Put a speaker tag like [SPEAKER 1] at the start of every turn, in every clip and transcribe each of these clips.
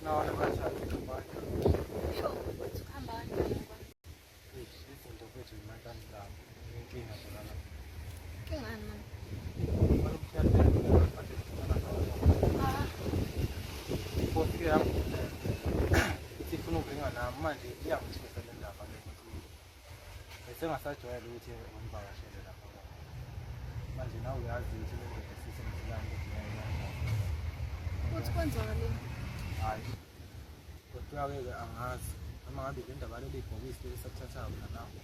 [SPEAKER 1] naona mashaka kumbani
[SPEAKER 2] sho ukuhamba kanjani
[SPEAKER 1] izinto kwethu imantani zami inkinga zona
[SPEAKER 2] kingani mama
[SPEAKER 1] Porque a sifuna ukubheka nami manje iyangithusa le ndaba lokuthi bese ngasajwayele ukuthi ngivakashele lapha manje nawe uyazi ukuthi le ndoda sisemzilando
[SPEAKER 2] uthi kwenzakaleni
[SPEAKER 1] hayi kodwa-ke angazi noma ngabe le ndaba leli bhokisi leli sakuthathayo mina nawe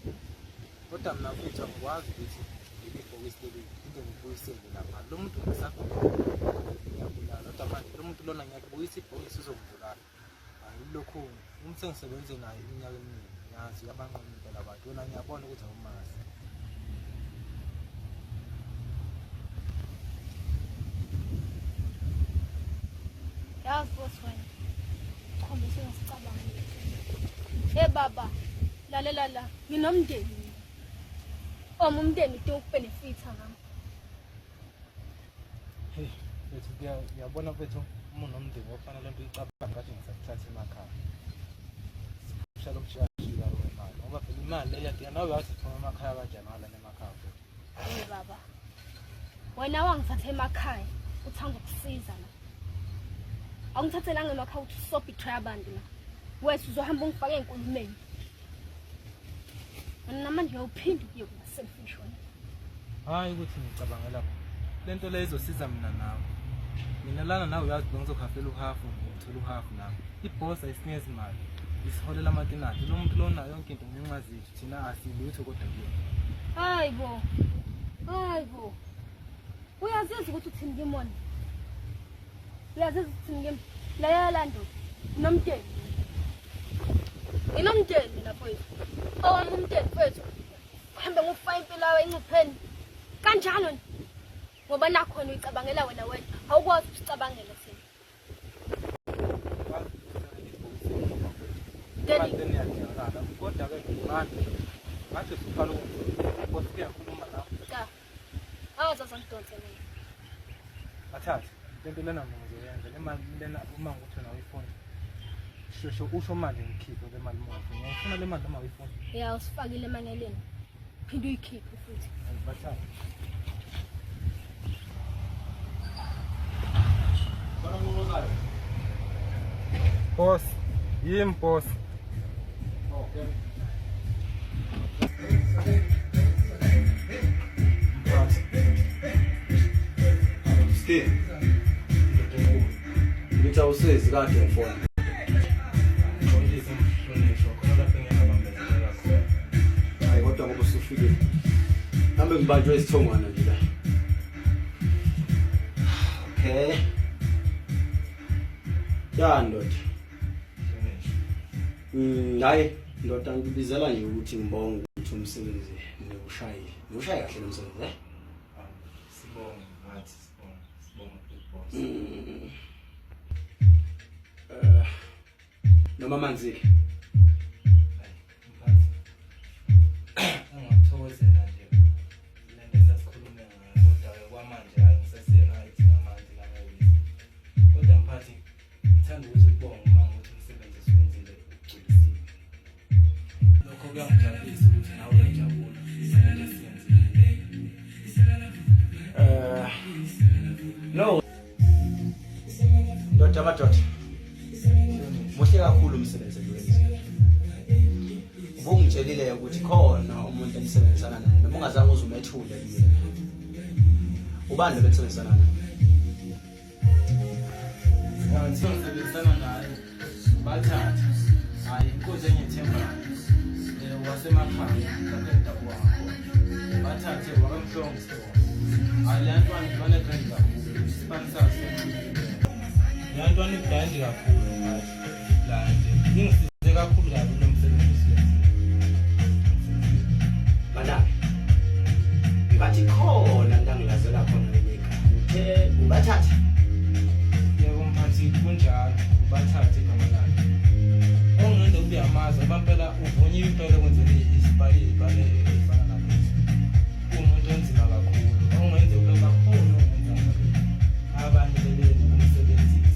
[SPEAKER 1] kodwa mina mfethu angikwazi ukuthi leli bhokisi leli into ngibuyisele lapha lo muntu ngiyabulala kodwa manje lo muntu lona ngiyakubuyisa ibhokisi uzongibulala hayi lokhu umuntu sengisebenze naye iminyaka eminingi ngiyazi abanqono impela abantu wena ngiyabona ukuthi awumazi
[SPEAKER 2] yazi bosi wena khombisa ngasicabangile baba lalela la nginomndeni umndeni udinga ukubenefitha ngami
[SPEAKER 1] hey bethu ngiyabona bethu umuntu nomndeni ofana lento icabanga ngathi ngisakuthatha emakhaya sishalo mshashila wemali ngoba phela imali leyo yadinga nawe uyazi thoma emakhaya kanjani ngalana emakhaya futhi
[SPEAKER 2] baba wena wangithatha emakhaya uthanda ukusiza la awungithathelanga emakhaya uthi so betray abantu la wethu uzohamba ungifake enkulumeni namanje ngiyawuphinda kuye kuba selfish wena
[SPEAKER 1] hayi ukuthi ngicabangela lento le izosiza mina nawe mina lana nawe uyazi bengizokhafela uhafu ngithola uhafu nami iboss ayisinikeza imali isiholela amatinati lo muntu lona yonke into ngenxa zethu thina asilutho kodwa kuye
[SPEAKER 2] hayi bo uyaziza ukuthi uthini ngimona uyaziza ukuthi ngim la ndoda nomndeni inomndeni lapho umndeni wethu kuhambe ngokufa impilo yawe ingcupheni kanjalo ngoba nakhona uyicabangela wena awukwazi ukucabangela thina
[SPEAKER 1] Then yadingakala kodwa-ke manje ngathi siqala ukuthi kuyakhuluma lapho
[SPEAKER 2] awazazi angidonse mina
[SPEAKER 1] bathathe lento lena mina ngizoyenza le mali lena uma ngikuthi wena uyifuna shosho usho manje ngikhiphe le mali mongafuni ngifuna le mali noma uyifuna
[SPEAKER 2] ya usifakile emangeleni phinde uyikhiphe futhi
[SPEAKER 1] bathathe boss yim boss okay
[SPEAKER 3] Steve ngithi awusezi kade ngifona hayi kodwa ngoba usufikile hambe ngibanjwe isithongwana nje la okay ya ndoda hayi ndoda ngibizela nje ukuthi ngibonge ukuthi umsebenzi ngiwushayile kahle umsebenzi
[SPEAKER 1] sibonge ngathi sibonge boss
[SPEAKER 3] noma manzike
[SPEAKER 1] ngiyathokozela nje lento esasikhuluma ngayo kodwa kwamanje angisasiyena ithi ngamanje la ngawisi kodwa mphathi ngithanda ukuthi ukubonga uma ukuthi umsebenzi esiwenzile ugculisiwe lokho kuyangijabulisa ukuthi nawe uyajabula lento esiyenzile
[SPEAKER 3] no ndoda madoda muhle kakhulu umsebenzi owenziwe ubungitshelile ukuthi khona umuntu emsebenzisana naye noma ungazange uzumethule yena ubani lo bensebenzisana naye
[SPEAKER 1] ngisebenzisana naye bathatha hayi inkosi engiyethembayo wasemakhaya lapho endabuka ngakhona bathathe wakamhlongise hayi le ntwana ngibona egrandi kakhulu isipanisayo yantwana igrandi kakhulu lanje ingisize kakhulu kabi lo msebenzi
[SPEAKER 3] bana bathi khona ngangilazela khona ekhaya uthe ubathathe
[SPEAKER 1] yebo mphathi kunjalo bathathe igama lakhe ongende kube amazi abampela uvunye impela kwenzele isipali ibale efana nalezi umuntu onzima kakhulu ongenze ube kakhulu ongenza abanye bebe umsebenzisi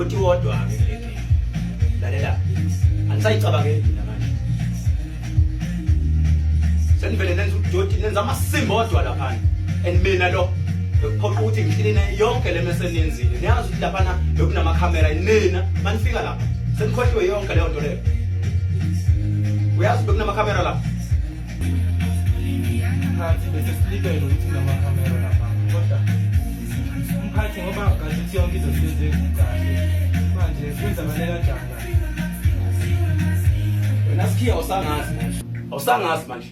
[SPEAKER 3] udoti wodwa ke lalela anisayicabangeli mina manje senivele nenza udoti nenza amasimba odwa lapha and mina lo kuphoqa ukuthi ngihline yonke le mase nenzile niyazi ukuthi lapha bekunama camera nina manifika lapha senikhohliwe yonke leyo nto leyo uyazi bekunama camera lapha
[SPEAKER 1] Phansi bese silibele ukuthi kunama-camera lapha kodwa umphathi ngoba ngathi yonke izinto siyenze kahle manje siyenzakalele kanjani
[SPEAKER 3] wena sikhiya awusangazi manje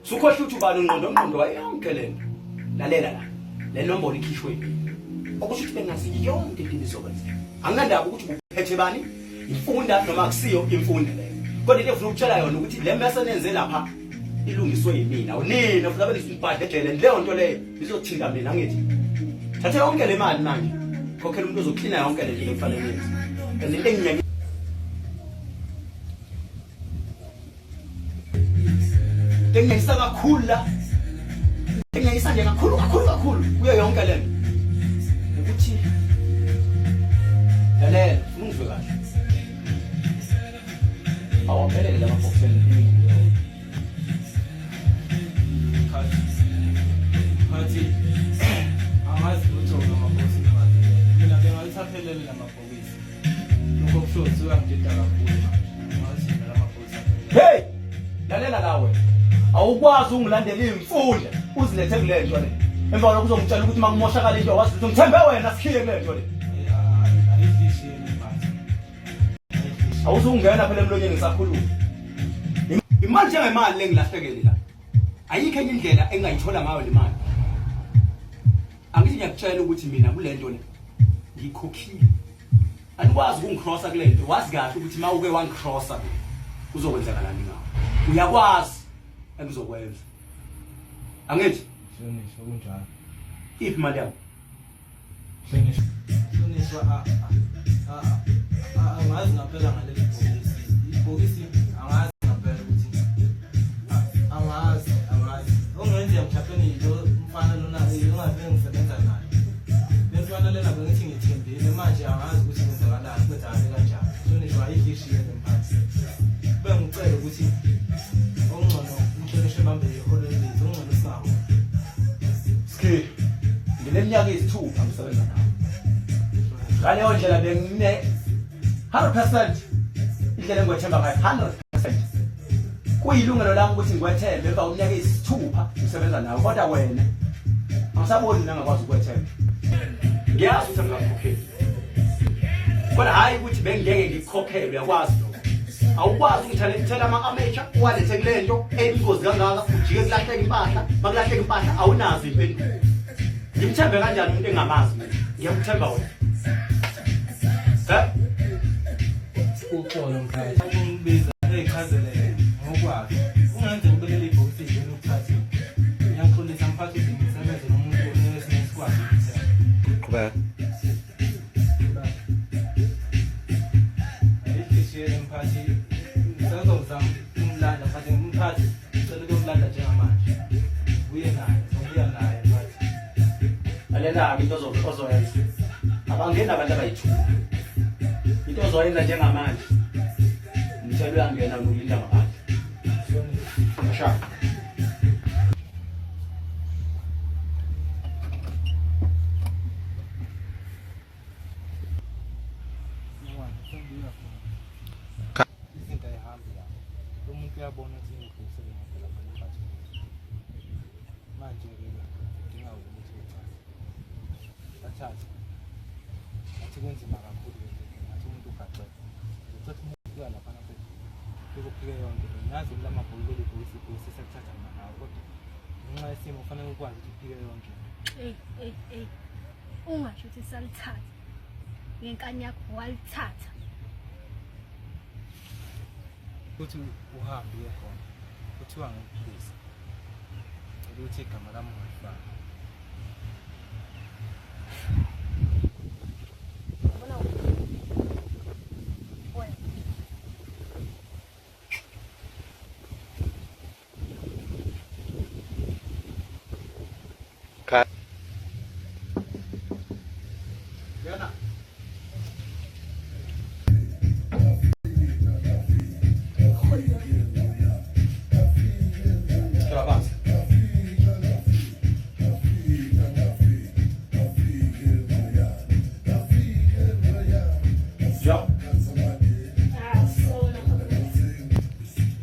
[SPEAKER 3] sukhohle ukuthi ubani ungqondo wayonke lento lalela la le nombolo ikhishwe okusho ukuthi bengazi yonke into izokwenzeka anginandaba ukuthi uphethe bani imfunda noma akusiyo imfunda leyo kodwa into efuna ukutshela yona ukuthi le mase nenze lapha ilungiswe yimina unina futhi abenza impahla ejele leyo nto leyo izothinta mina ngithi thatha yonke le mali manje khokhela umuntu ozoklina yonke le nto efanele yenze and into enginyaka Tengisa kakhulu la. Tengisa nje kakhulu kuyo yonke le nto. Ukuthi lalela ungizwe kahle. Awaphelele lama boxeni
[SPEAKER 1] Phansi amazi ukuthi amabhokisi manje mina bengalithathelele lamabhokisi lokho kusho ukuthi uyangidida kakhulu manje amazi lamabhokisi
[SPEAKER 3] Hey lalela lawe awukwazi ungilandela imfunda uzilethe kule nto le emva kwalokho uzongitshela ukuthi mangumoshakala into wazi ukuthi ngithembe wena sikhiye kule nto le
[SPEAKER 1] ayidlishini manje
[SPEAKER 3] awuzungena phela emlonyeni ngisakhuluma imali njengemali lengilahlekele la ayikho enye indlela engayithola ngayo le mali angithi ngiyakutshela ukuthi mina kule nto le ngikhokhile anikwazi ukungicrossa kule nto wazi kahle ukuthi mawuke wangicrossa uzokwenzakalani ngawo uyakwazi engizokwenza angithi
[SPEAKER 1] Hlonishwa kunjalo
[SPEAKER 3] iphi imali yakho
[SPEAKER 1] hlonishwa angazi ngaphela ngaleli ibhokisi angazi ngaphela ukuthi angazi ongenziya mhlawumbe into mfana lona engavele ngisebenza naye lentwana lena bengithi ngithembile manje angazi ukuthi kwenzakalani kwenzakale kanjani hlonishwa ayidlishiye lemphathi bengicela ukuthi ongcono umhlonishwe bambe iholo lezi ongcono sawo
[SPEAKER 3] Skid ngineminyaka ezithupha ngisebenza nawe ngaleyo ndlela bengine 100% indlela engwethemba ngayo 100% kuyilungelo lami ukuthi ngwethembe emva kweminyaka ezithupha ngisebenza nawe kodwa wena angisaboni nangakwazi ukwethemba ngiyazi ukuthi ngakhokhela kodwa hayi ukuthi bengeke ngikhokhele uyakwazi lokho awukwazi ukuthalela ama-amateur uwalethe kule nto eyingozi kangaka ujike kulahleka impahla makulahleka impahla awunazo impendulo ngimthembe kanjani umuntu engamazi mina ngiyamthemba wena
[SPEAKER 1] uxolo mphakathi ukumbiza eyichazelele ngokwazi ungenze ubelele ibhokisi nje lokuthatha ngiyaxolisa mphathi ukuthi ngisebenze nomuntu onesinye isikwazi
[SPEAKER 3] qhubeka
[SPEAKER 1] ayidlishiyele mphathi ngisazozama umlanda phathi mphathi ngicela ukuyomlanda njengamanje uye naye sokuya naye mphathi
[SPEAKER 3] alena-ke into ozoyenza abangeni abantu abayithula into ozoyenza njengamanje ngitshela uyangena nokulinda ngaphandle sha
[SPEAKER 1] izinto ayihambi la lo muntu uyabona ukuthi ngikhulisele ngempela mphathi manje-ke udinga ukuthi athathe athi kunzima kakhulu ngathi umuntu ugaxele uthatha umuntu kuya laphana phethu lokufike yonke ngazi ukuthi lamabhokisi ibhokisi sekuthatha mina nawo kodwa ngenxa yesimo kufanele ukwazi ukuthi uphike yonke
[SPEAKER 2] ungasho ukuthi salithatha ngenkani yakho walithatha
[SPEAKER 1] ukuthi uhambe uye khona kuthiwa ngikuphisa ukuthi igama lami ungalifaki
[SPEAKER 2] Bona wena
[SPEAKER 3] Yana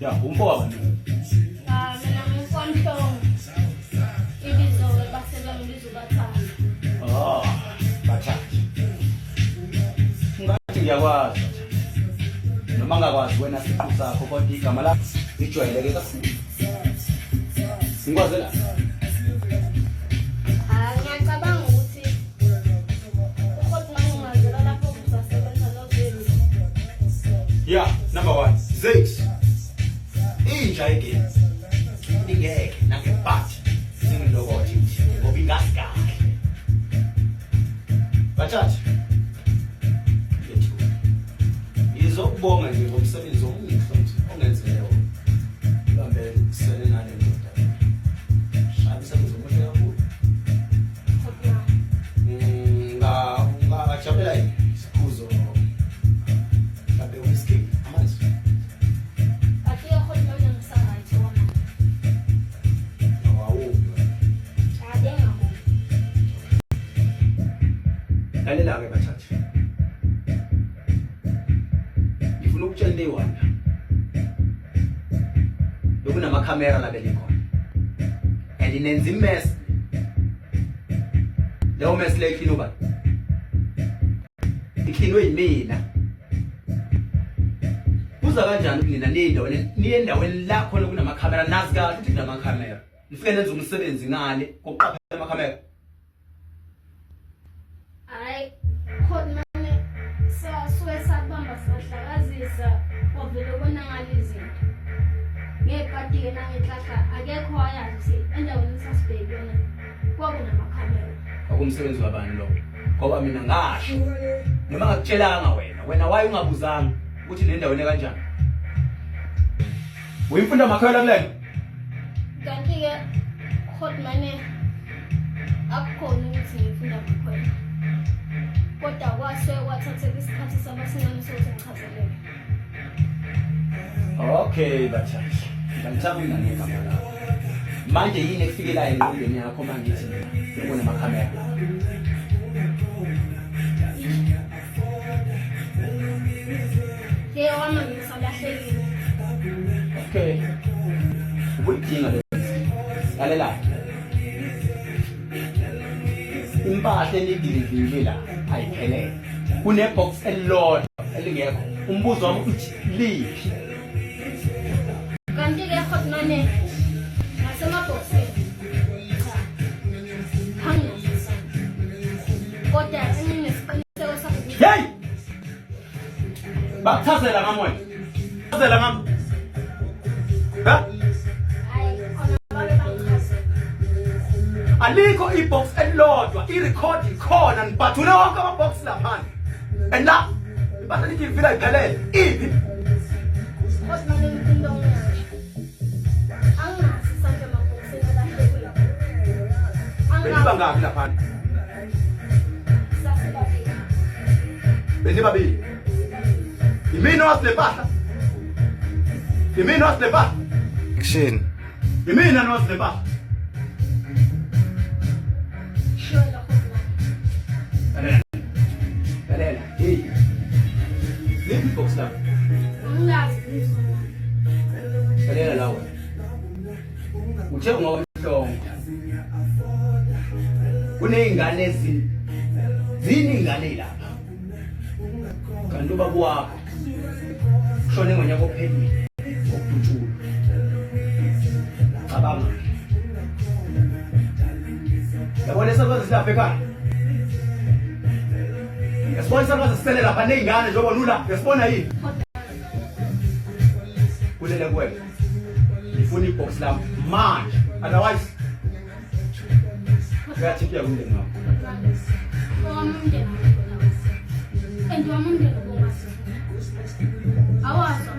[SPEAKER 3] Ya, umfowabo ni.
[SPEAKER 2] Mina ngikwanhlongo. Ibizo basebenza ngizobathanda.
[SPEAKER 3] Oh, bathatha. Ngathi ngiyakwazi. Noma ngakwazi wena siqu sakho kodwa igama lakho lijwayeleke kakhulu. Ngikwazi la.
[SPEAKER 2] Ngiyacabanga ukuthi ukhona mangazela lapho kuzasebenza nozweli.
[SPEAKER 3] Yeah, number 1. 6. Inja again. Ingeke nangebhathi. Singilokothi ngoba ingasikahle. Bathatha. Ngizokubonga nje ngomsebenzi omuhle ongenzileyo. Lambe sele nale ndoda. Shabi sezomuhle kakhulu. Ngajabula yini sikhuzo. Lapho whisky amanzi.
[SPEAKER 2] Ake khona mina ngisangathi wama.
[SPEAKER 3] Awu.
[SPEAKER 2] Adenga.
[SPEAKER 3] Lalela ke bathatha. Ngifuna ukutshela lewana. Bekunama-camera la belikhona. And inenza imess. Leyo mess le iklinwa bani? Iklinwe yimina. Kuza kanjani ukunina niye endaweni la khona kunama-camera nazi kahle ukuthi kunama-camera. Nifike nenze umsebenzi ngale kokuqaphela ama-camera.
[SPEAKER 2] Hayi, khona manje sasuke sabamba sahlakazisa ovele ubona ngalizinto. Ngekati ke nangehlahla akekho wayathi endaweni sasibhekene kwakunama-camera.
[SPEAKER 3] Akumsebenzi wabani lo? Ngoba mina ngasho noma ngakutshelanga wena waye ungabuzanga ukuthi le ndaweni kanjani. Uyimfunda amakhwela kulena?
[SPEAKER 2] Kanti ke khona manje akukhona ukuthi ngifunda amakhwela. Kodwa kwase kwathatheka isikhathi sabasingane sokuthi ngichazeleke.
[SPEAKER 3] Okay, bathatha. Ngithanda ngingane igama lakho. Manje yini ekufikelayo engqondweni yakho mangithi ubona ama-camera?
[SPEAKER 2] Ke wama ngisalahlekile.
[SPEAKER 3] Okay. Ubuyidinga le. Lalela. Impahla enidilivile la ayiphelele. Kunebox elilodwa elingekho. Umbuzo wami uthi liphi?
[SPEAKER 2] Kanti ke khona manje ngasemabhokisini. Hangisa. Kodwa enginesiqiniseko sokuthi
[SPEAKER 3] Hey! Bakuchazela ngamoya. Chazela ngam. Ha?
[SPEAKER 2] hayi khona babe bangichazela.
[SPEAKER 3] Alikho ibox elilodwa, i-record ikhona nibhathule wonke ama-box lapha. And la, ibasa lithi livila iphelele. Iphi?
[SPEAKER 2] Kodwa manje ngifunda ungasho. Angasi sonke amabhokisini alahlekile.
[SPEAKER 3] Beniba ngaphi lapha?
[SPEAKER 2] Sasibabili.
[SPEAKER 3] Benibabili. Yimini owasilepahla? Yimini owasilepahla?
[SPEAKER 1] Action.
[SPEAKER 3] Yimina nowasilepahla?
[SPEAKER 2] Shola khona.
[SPEAKER 3] Lalela, hey. Liphi ibox lapha?
[SPEAKER 2] Angazi lutho.
[SPEAKER 3] Lalela lawa. Uthe ngokomhlongo. Kuneyingane zini ingane lapha. Kanti ubaba wakho ushone ngonyaka ophelile ngokudutshula. Cabanga. Yabona isakwazi silapha ekhaya. Yasibona isakwazi sisele lapha neyingane njengoba lula. Yasibona yini? Kulele kuwena. Ngifuna ibox lami manje. Otherwise uyathipha kumndeni wakho.
[SPEAKER 2] Awamundeni. Awasa.